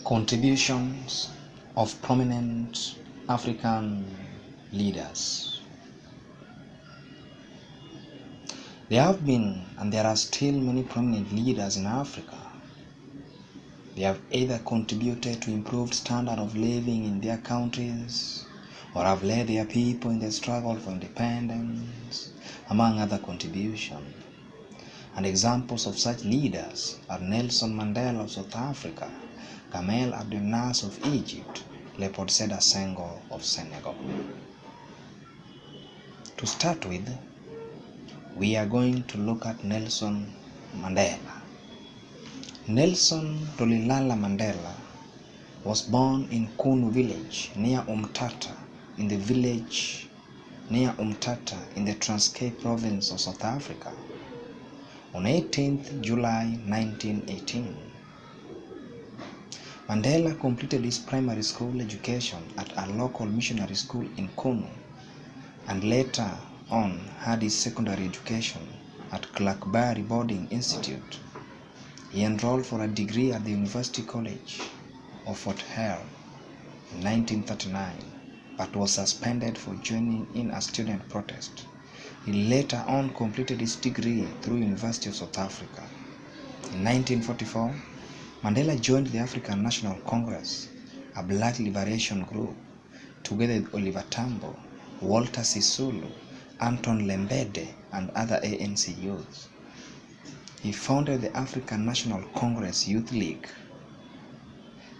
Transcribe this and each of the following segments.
Contributions of prominent African leaders. There have been and there are still many prominent leaders in Africa. They have either contributed to improved standard of living in their countries or have led their people in the struggle for independence, among other contributions. And examples of such leaders are Nelson Mandela of South Africa, Gamal Abdel Nasser of Egypt, Leopold Sedar Senghor of Senegal. To start with, we are going to look at Nelson Mandela. Nelson Rolihlahla Mandela was born in Kunu village near Umtata in the Transkei province of South Africa on 18th July 1918. Mandela completed his primary school education at a local missionary school in Kunu and later on had his secondary education at Clarkberry Boarding Institute. He enrolled for a degree at the University College of Fort Hare in 1939, but was suspended for joining in a student protest. He later on completed his degree through University of South Africa. In 1944, Mandela joined the African National Congress, a black liberation group, together with Oliver Tambo, Walter Sisulu, Anton Lembede, and other ANC youths. He founded the African National Congress Youth League.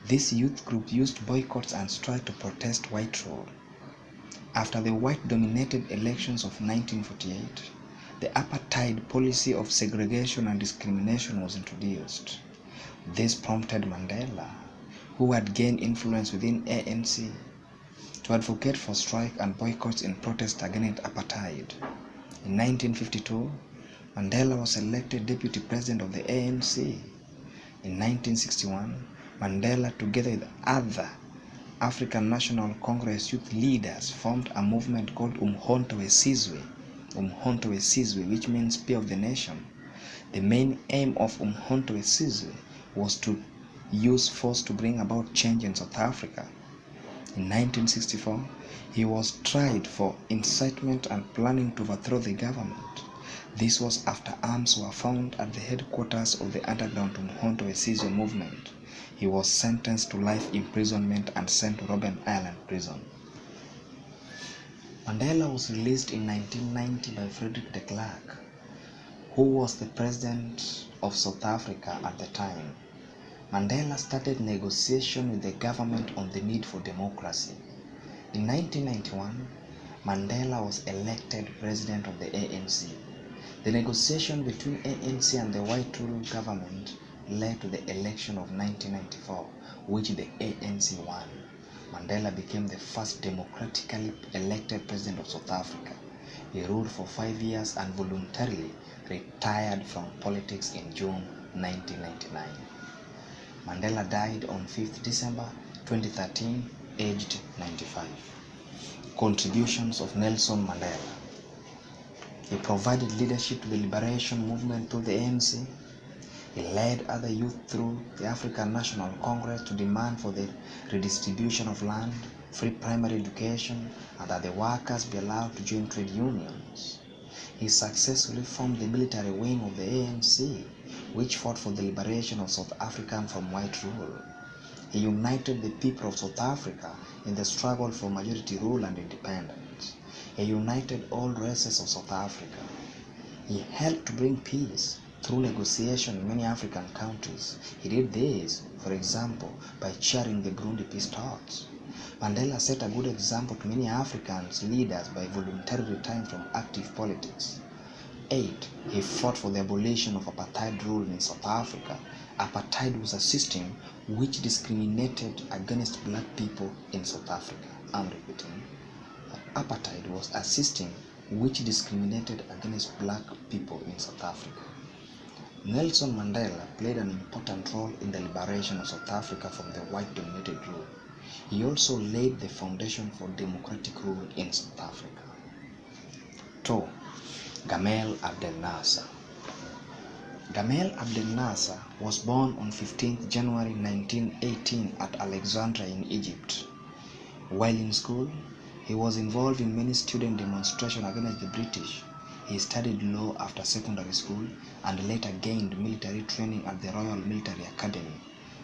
This youth group used boycotts and strikes to protest white rule. After the white-dominated elections of 1948, the apartheid policy of segregation and discrimination was introduced. This prompted Mandela, who had gained influence within ANC, to advocate for strike and boycotts in protest against apartheid. In 1952, Mandela was elected deputy president of the ANC. In 1961, Mandela, together with other African National Congress youth leaders, formed a movement called Umkhonto we Sizwe, which means Spear of the Nation. The main aim of Umkhonto we Sizwe was to use force to bring about change in South Africa. In 1964, he was tried for incitement and planning to overthrow the government. This was after arms were found at the headquarters of the underground Umkhonto we Sizwe movement. He was sentenced to life imprisonment and sent to Robben Island prison. Mandela was released in 1990 by Frederick de Klerk, who was the president of South Africa at the time. Mandela started negotiation with the government on the need for democracy. In 1991, Mandela was elected president of the ANC. The negotiation between ANC and the white rule government led to the election of 1994, which the ANC won. Mandela became the first democratically elected president of South Africa. He ruled for 5 years and voluntarily retired from politics in June 1999. Mandela died on 5th December 2013, aged 95. Contributions of Nelson Mandela. He provided leadership to the liberation movement through the ANC. He led other youth through the African National Congress to demand for the redistribution of land, free primary education, and that the workers be allowed to join trade unions. He successfully formed the military wing of the ANC, which fought for the liberation of South Africa from white rule. He united the people of South Africa in the struggle for majority rule and independence. He united all races of South Africa. He helped to bring peace through negotiation in many African countries. He did this, for example, by chairing the Burundi peace talks. Mandela set a good example to many African leaders by voluntarily retiring from active politics. 8. He fought for the abolition of apartheid rule in South Africa. Apartheid was a system which discriminated against black people in South Africa. I'm repeating. Apartheid was a system which discriminated against black people in South Africa. Nelson Mandela played an important role in the liberation of South Africa from the white-dominated rule. He also laid the foundation for democratic rule in South Africa. 2. Gamal Abdel Nasser. Gamal Abdel Nasser was born on 15th January 1918 at Alexandria in Egypt. While in school, he was involved in many student demonstrations against the British. He studied law after secondary school and later gained military training at the Royal Military Academy.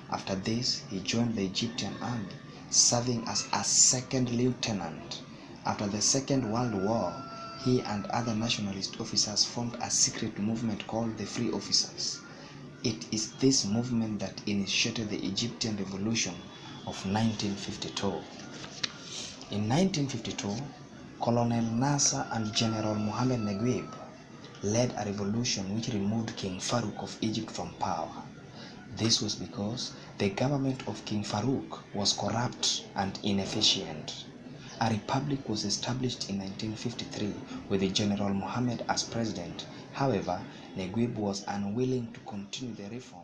After this, he joined the Egyptian army, serving as a second lieutenant. After the Second World War, he and other nationalist officers formed a secret movement called the Free Officers. It is this movement that initiated the Egyptian Revolution of 1952. In 1952, Colonel Nasser and General Mohammed Neguib led a revolution which removed King Farouk of Egypt from power. This was because the government of King Farouk was corrupt and inefficient. A republic was established in 1953 with General Mohammed as president. However, Neguib was unwilling to continue the reform